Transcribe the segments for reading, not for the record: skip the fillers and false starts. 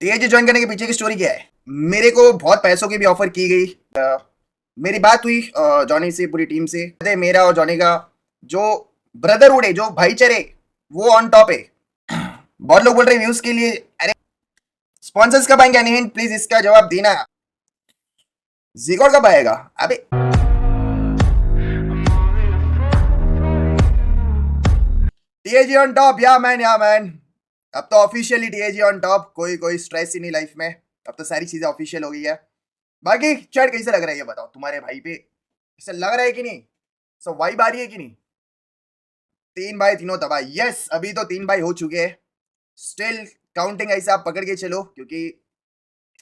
TAG join करने के पीछे की स्टोरी क्या है? मेरे को बहुत पैसों की भी ऑफर की गई। मेरी बात हुई जॉनी से, पूरी टीम से। अरे मेरा और जॉनी का जो ब्रदरहुड है, जो भाईचारे, वो ऑन टॉप है। बहुत लोग बोल रहे व्यूज के लिए। अरे स्पॉन्सर्स कब आएंगे? नहीं प्लीज इसका जवाब देना। जीकोड कब आएगा? अबे टीएजी ऑन टॉप, या मैन। अब तो ऑफिशियली टीएजी ऑन टॉप। कोई स्ट्रेस ही नहीं लाइफ में। अब तो सारी चीजें ऑफिशियल हो गई है। बाकी चैट कैसे लग रहा है ये बताओ, तुम्हारे भाई पे ऐसा लग रहा है कि नहीं? सब वाइब आ रही है कि नहीं? 3 भाई तीनों तबाह। यस, अभी तो 3 भाई हो चुके हैं। स्टिल काउंटिंग ऐसे आप पकड़ के चलो, क्योंकि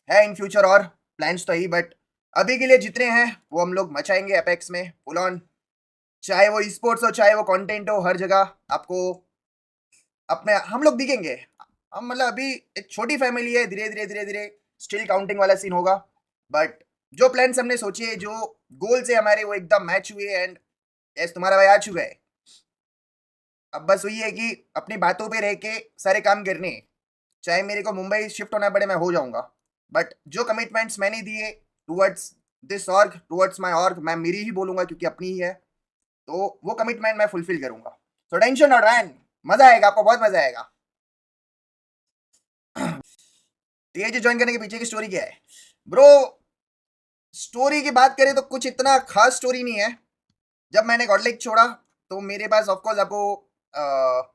है इन फ्यूचर और प्लान्स तो ही। बट अभी के लिए जितने हैं वो हम लोग मचाएंगे एपेक्स में फुल ऑन। चाहे वो स्पोर्ट्स हो, चाहे वो कंटेंट हो, हर जगह आपको अपने हम लोग दिखेंगे। हम मतलब अभी एक छोटी फैमिली है, धीरे धीरे स्टिल काउंटिंग वाला सीन होगा। बट जो प्लान्स हमने सोचे, जो गोल्स है हमारे, वो एकदम मैच हुए। एंड यस, तुम्हारा भाई आ चुका है। अब बस वही है कि अपनी बातों पे रह के सारे काम करने हैं। चाहे मेरे को मुंबई शिफ्ट होना पड़े, मैं हो जाऊंगा। बट जो कमिटमेंट्स मैंने दिए towards this org, towards my org, मैं मेरी ही बोलूंगा क्योंकि अपनी ही है। तो वो कमिटमेंट मैं फुलफिल करूंगा। तो टेंशन नॉट रैन, मजा आएगा, आपको बहुत मजा आएगा। टीएजी ज्वाइन करने के पीछे की स्टोरी क्या है ब्रो? स्टोरी की बात करें तो कुछ इतना खास स्टोरी नहीं है। जब मैंने गॉडलाइक छोड़ा तो मेरे पास ऑफकोर्स आपको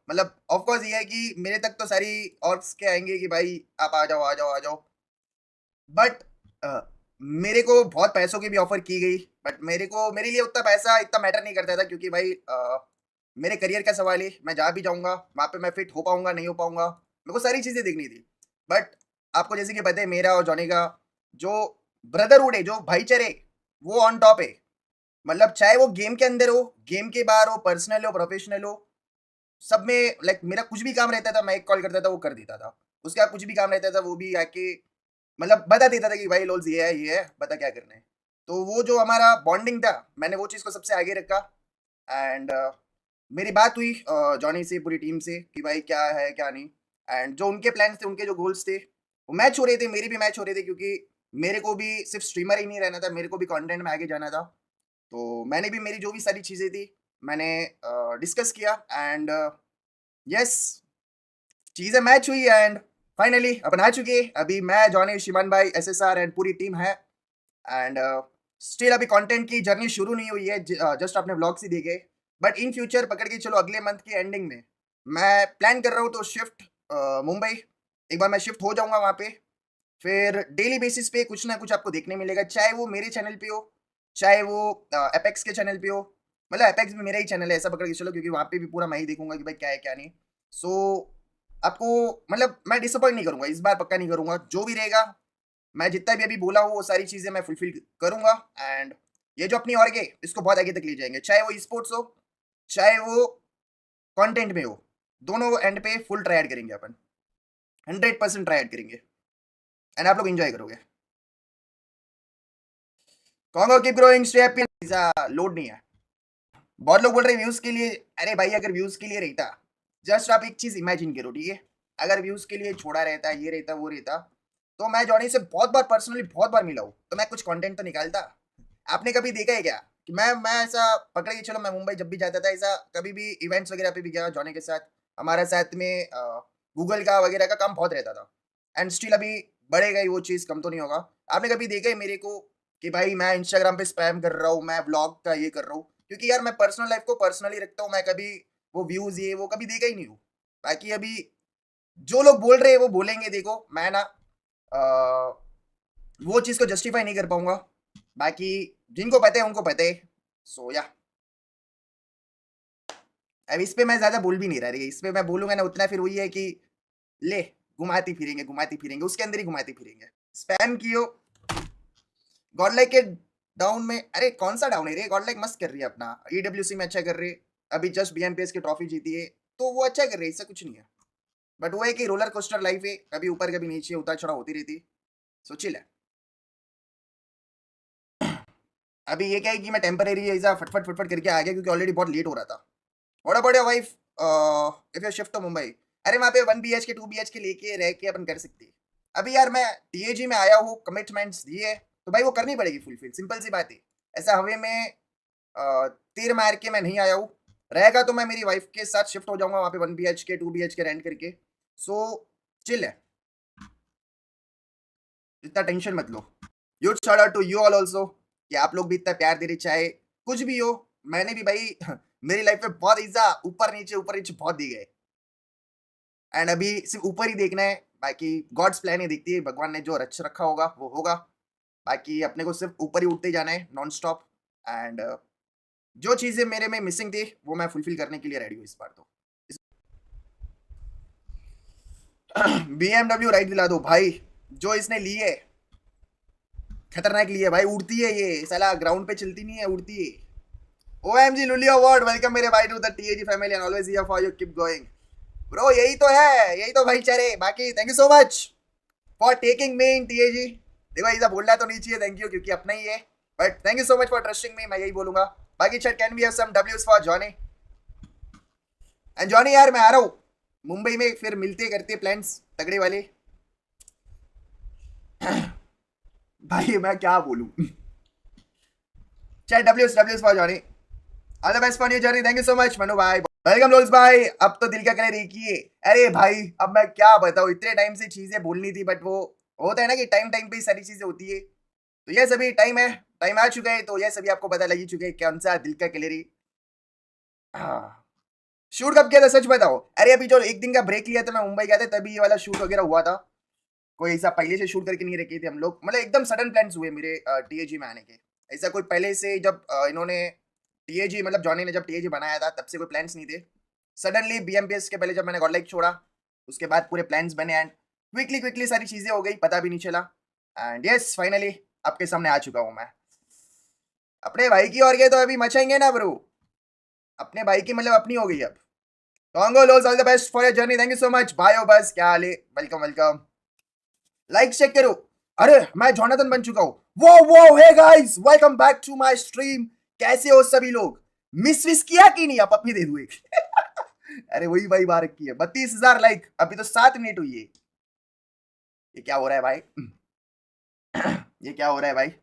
मतलब ऑफकोर्स ये है कि मेरे तक तो सारी ऑर्क्स के आएंगे कि भाई आप आ जाओ आ जाओ आ जाओ। बट मेरे को बहुत पैसों की भी ऑफर की गई। बट मेरे लिए उतना पैसा इतना मैटर नहीं करता था, क्योंकि भाई मेरे करियर का सवाल है। मैं जहाँ भी जाऊँगा वहाँ पे मैं फिट हो पाऊंगा नहीं हो पाऊंगा, मेरे को सारी चीज़ें देखनी थी। बट आपको जैसे कि पता है, मेरा और जॉनी का जो ब्रदरहुड है, जो भाईचारे, वो ऑन टॉप है। मतलब चाहे वो गेम के अंदर हो, गेम के बाहर हो, पर्सनल हो, प्रोफेशनल हो, सब में लाइक मेरा कुछ भी काम रहता था, मैं एक कॉल करता था, वो कर देता था। उसका कुछ भी काम रहता था, वो भी आके मतलब बता देता था कि भाई लोल्स ये है, बता क्या करना है। तो वो जो हमारा बॉन्डिंग था, मैंने वो चीज़ को सबसे आगे रखा। एंड मेरी बात हुई जॉनी से, पूरी टीम से, कि भाई क्या है क्या नहीं। एंड जो उनके प्लान्स थे, उनके जो गोल्स थे, वो मैच हो रहे थे, मेरे भी मैच हो रहे थे। क्योंकि मेरे को भी सिर्फ स्ट्रीमर ही नहीं रहना था, मेरे को भी कंटेंट में आगे जाना था। तो मैंने भी मेरी जो भी सारी चीज़ें थी, मैंने डिस्कस किया। एंड यस, चीज़ें मैच हुई। एंड फाइनली अपन आ चुके। अभी मैं, जॉनी, शिमान भाई, एसएसआर एंड पूरी टीम है। एंड स्टिल अभी कंटेंट की जर्नी शुरू नहीं हुई है, जस्ट आपने व्लॉग्स ही देखे। बट इन फ्यूचर पकड़ के चलो, अगले मंथ की एंडिंग में मैं प्लान कर रहा हूँ तो शिफ्ट मुंबई। एक बार मैं शिफ्ट हो जाऊंगा वहाँ पे, फिर डेली बेसिस पे कुछ ना कुछ आपको देखने मिलेगा। चाहे वो मेरे चैनल पे हो, चाहे वो एपेक्स के चैनल पे हो। मतलब एपेक्स भी मेरा ही चैनल है, ऐसा पकड़ के चलो, क्योंकि वहाँ पे भी पूरा मैं ही देखूंगा कि भाई क्या है क्या नहीं। सो आपको मतलब मैं डिसअपॉइंट नहीं करूंगा, इस बार पक्का नहीं करूंगा। जो भी रहेगा, मैं जितना भी अभी बोला हूँ वो सारी चीज़ें मैं फुलफिल करूंगा। एंड ये जो अपनी ऑर्ग है, इसको बहुत आगे तक ले जाएंगे। चाहे वो स्पोर्ट्स हो, चाहे वो कंटेंट में हो, दोनों एंड पे फुल ट्राई ऐड करेंगे अपन। 100% ट्राई ऐड करेंगे। एंड आप लोग एंजॉय करोगे। Congo keep growing, stay happy. Load नहीं है। बहुत लोग बोल रहे हैं व्यूज के लिए। अरे भाई, अगर व्यूज के लिए रहता, जस्ट आप एक चीज इमेजिन करो, ठीक है? अगर व्यूज के लिए छोड़ा रहता, ये रहता वो रहता, तो मैं जॉनी से बहुत बार पर्सनली बहुत बार मिला हूँ, तो मैं कुछ कंटेंट तो निकालता। आपने कभी देखा है क्या कि मैं ऐसा पकड़ के चलो, मैं मुंबई जब भी जाता था, ऐसा कभी भी इवेंट्स वगैरह पे भी गया जॉनी के साथ। हमारे साथ में गूगल का वगैरह का काम बहुत रहता था। एंड स्टिल अभी बढ़ेगा ही वो चीज़, कम तो नहीं होगा। आपने कभी देखा है मेरे को कि भाई मैं इंस्टाग्राम पे स्पैम कर रहा हूँ, मैं ब्लॉग का ये कर रहा हूँ? क्योंकि यार मैं पर्सनल लाइफ को पर्सनली रखता हूँ। मैं कभी वो व्यूज ये वो कभी देखा ही नहीं हूँ। बाकी अभी जो लोग बोल रहे हैं वो बोलेंगे। देखो मैं ना वो चीज़ को जस्टिफाई नहीं कर पाऊंगा। बाकी जिनको पता है उनको पता है। सो या अब इस पे मैं ज़्यादा बोल भी नहीं रहा। इस पे मैं बोलूंगा ना उतना, फिर वही है कि ले घुमाती फिरेंगे, उसके अंदर ही घुमाती फिरेंगे। स्पैम कियो गॉडलाइक के डाउन में। अरे कौन सा डाउन है रे? गॉडलाइक मस्त कर रही है अपना, ईडब्ल्यूसी में अच्छा कर रही है। अभी जस्ट बीएमपीएस की ट्रॉफी जीती है, तो वो अच्छा कर रही है, इससे कुछ नहीं है। बट वो है कि रोलर कोस्टर लाइफ है, कभी ऊपर कभी नीचे, उतार चढ़ाव होती रहती। सो चिल है। अभी ये क्या है कि मैं टेम्परेरी ऐसा फटफट फटफट करके आ गया, क्योंकि ऑलरेडी बहुत लेट हो रहा था। बड़ा बड़ा wife, if you shift to Mumbai, अरे वहाँ पे 1 BHK 2 BHK लेके रह के अपन कर सकते हैं। अभी यार मैं टीएजी में आया हूँ, कमिटमेंट्स दिए तो भाई वो करनी पड़ेगी फुलफिल, सिंपल सी बात है। ऐसा हवे में तीर मार के मैं नहीं आया हूँ। रहेगा तो मैं मेरी वाइफ के साथ शिफ्ट हो जाऊंगा वहाँ पे 1 BHK 2 BHK रेंट करके। सो चिल है, इतना टेंशन मत लो। Huge shout out to you all also कि आप लोग भी इतना प्यार दे रहे, चाहे कुछ भी हो। मैंने भी भाई मेरी लाइफ में बहुत ऐसा ऊपर नीचे बहुत दी गए, एंड अभी सिर्फ ऊपर ही देखना है, बाकी गॉड्स प्लान ही दिखती है। भगवान ने जो रच रखा होगा वो होगा, बाकी अपने को सिर्फ ऊपर ही उठते जाना है नॉन स्टॉप। एंड जो चीजें मेरे में मिसिंग थी वो मैं फुलफिल करने के लिए रेडी हूँ इस बार तो। BMW राइड दिला दो भाई, जो इसने ली है खतरनाक ली है भाई, उड़ती है ये साला, ग्राउंड पे चलती नहीं है, उड़ती है। OMG लुलिया अवार्ड, वेलकम मेरे भाई to the TAG family and always here for you, keep going bro. यही तो है, यही तो भाईचारे। बाकी thank you so much for taking me in TAG। देखो ऐसा बोलना तो नहीं चाहिए थैंक यू, क्योंकि अपना ही है, but thank you so much for trusting me, मैं यही बोलूंगा। बाकी chat can we have some W's for Johnny. And Johnny यार मैं आ रहा हूँ मुंबई में, फिर मिलते करते प्लान्स तगड़े वाले। भाई मैं क्या बोलूं। Chat W's for Johnny, all the best for new journey. Thank you so much Manu भाई, वेलकम लोल्स भाई। अब तो दिल का कलर एक ही है। अरे भाई अब मैं क्या बताऊं, इतने टाइम से चीजें बोलनी थी, बट वो होता है ना कि टाइम टाइम पे सारी चीजें होती है। तो ये सभी टाइम है, टाइम आ चुका है, तो ये सभी आपको पता लग ही चुके हैं कौन सा दिल का कलर है। शूट कब किया था सच बताओ? अरे अभी जो एक दिन का ब्रेक लिया था, मैं मुंबई गया था, तभी ये वाला शूट वगैरह हुआ था। कोई ऐसा पहले से शूट करके नहीं रखे थे हम लोग, मतलब एकदम सडन प्लान्स हुए मेरे TAG में आने के। ऐसा कोई पहले से जब इन्होंने TAG मतलब जॉनी ने जब TAG बनाया था तब से कोई प्लान्स नहीं थे। सडनली BMPS के पहले जब मैंने गॉड लाइक छोड़ा उसके बाद पूरे प्लान्स बने, एंड क्विकली सारी चीजें हो गई, पता भी नहीं चला। एंड यस फाइनली आपके सामने आ चुका हूँ मैं। अपने भाई की और ये तो अभी मचाएंगे ना ब्रो, अपने भाई की मतलब अपनी हो गई अब। Congo Lows, all the best for your journey. Thank you so much. Bye oh बस क्या हाल है? Welcome welcome. लाइक चेक करो। अरे मैं जॉनथन बन चुका हूँ। वो hey guys, welcome back to my stream. कैसे हो सभी लोग? मिस विस किया कि नहीं? आप अपनी दे दो एक। अरे वही भाई बार की है। 32,000 लाइक, अभी तो 7 मिनट हुई है। ये क्या हो रहा है भाई? ये क्या हो रहा है भाई?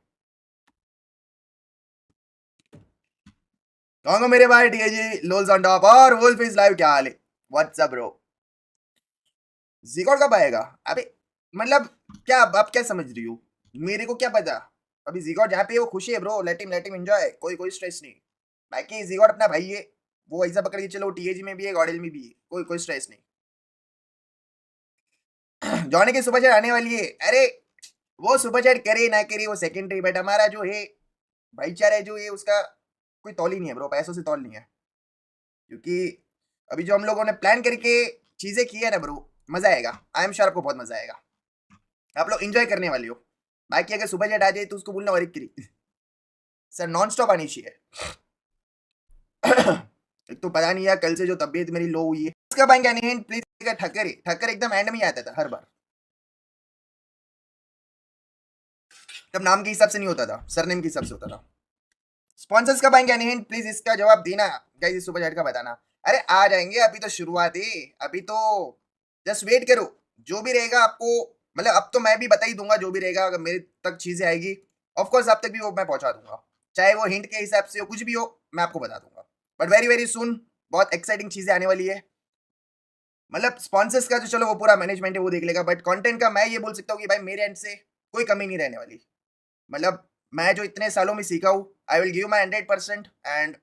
कौन मेरे भाई TAG लोल्स ऑन टॉप और वुल्फ इज लाइव, क्या हाल है? What's up bro? जिगोड कब आएगा? अबे मतलब क्या आप क्या समझ रही हो? मेरे को क्या पता। अभी जिगोड जहाँ पे वो खुशी है ब्रो, लेट हिम एंजॉय, कोई स्ट्रेस नहीं। बाकी जिगोड अपना भाई है, वो ऐसा पकड़ के चलो, TAG में भी है, गॉडल में भी है, कोई स्ट्रेस नहीं। जॉनी की सुपर चैट आने वाली है। अरे वो सुपर चैट करे ना करे वो सेकेंडरी, बट हमारा जो है भाईचारा है जो है उसका कोई तौल ही नहीं है ब्रो, पैसों से तौल नहीं है। क्योंकि अभी जो हम लोगों ने प्लान करके चीजें की है ना ब्रो, मजा आएगा। आई एम श्योर आपको बहुत मजा आएगा, आप लोग एंजॉय करने वाले हो। बाकी अगर सुपर चैट आ जाए तो उसको बोलना और सर नॉन स्टॉप आनी चाहिए। एक तो पता नहीं यार कल से जो तबीयत मेरी लो हुई है, इसका बैंक नहीं प्लीज। ठक्कर एकदम एंड में आता था हर बार, जब नाम के हिसाब से नहीं होता था, सरनेम के हिसाब से होता था। स्पॉन्सर्स का बैंक नहीं प्लीज, इसका जवाब देना गाइस, सुपर चैट का बताना। अरे आ जाएंगे, अभी तो शुरुआत है, अभी तो जस्ट वेट करो। जो भी रहेगा आपको, मतलब अब तो मैं भी बता ही दूंगा जो भी रहेगा, अगर मेरे तक चीजें आएगी ऑफकोर्स आप तक भी वो मैं पहुंचा दूंगा, चाहे वो हिंट के हिसाब से हो, कुछ भी हो मैं आपको बता दूंगा। बट वेरी वेरी सुन बहुत एक्साइटिंग चीजें आने वाली है। मतलब स्पॉन्सर्स का जो चलो वो पूरा मैनेजमेंट है वो देख लेगा, बट कंटेंट का मैं ये बोल सकता हूँ कि भाई मेरे एंड से कोई कमी नहीं रहने वाली। मतलब मैं जो इतने सालों में सीखा हूँ, I will give my 100%, and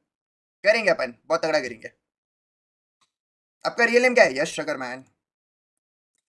करेंगे अपन बहुत तगड़ा करेंगे। आपका रियल नेम क्या है? यश शकर मैन।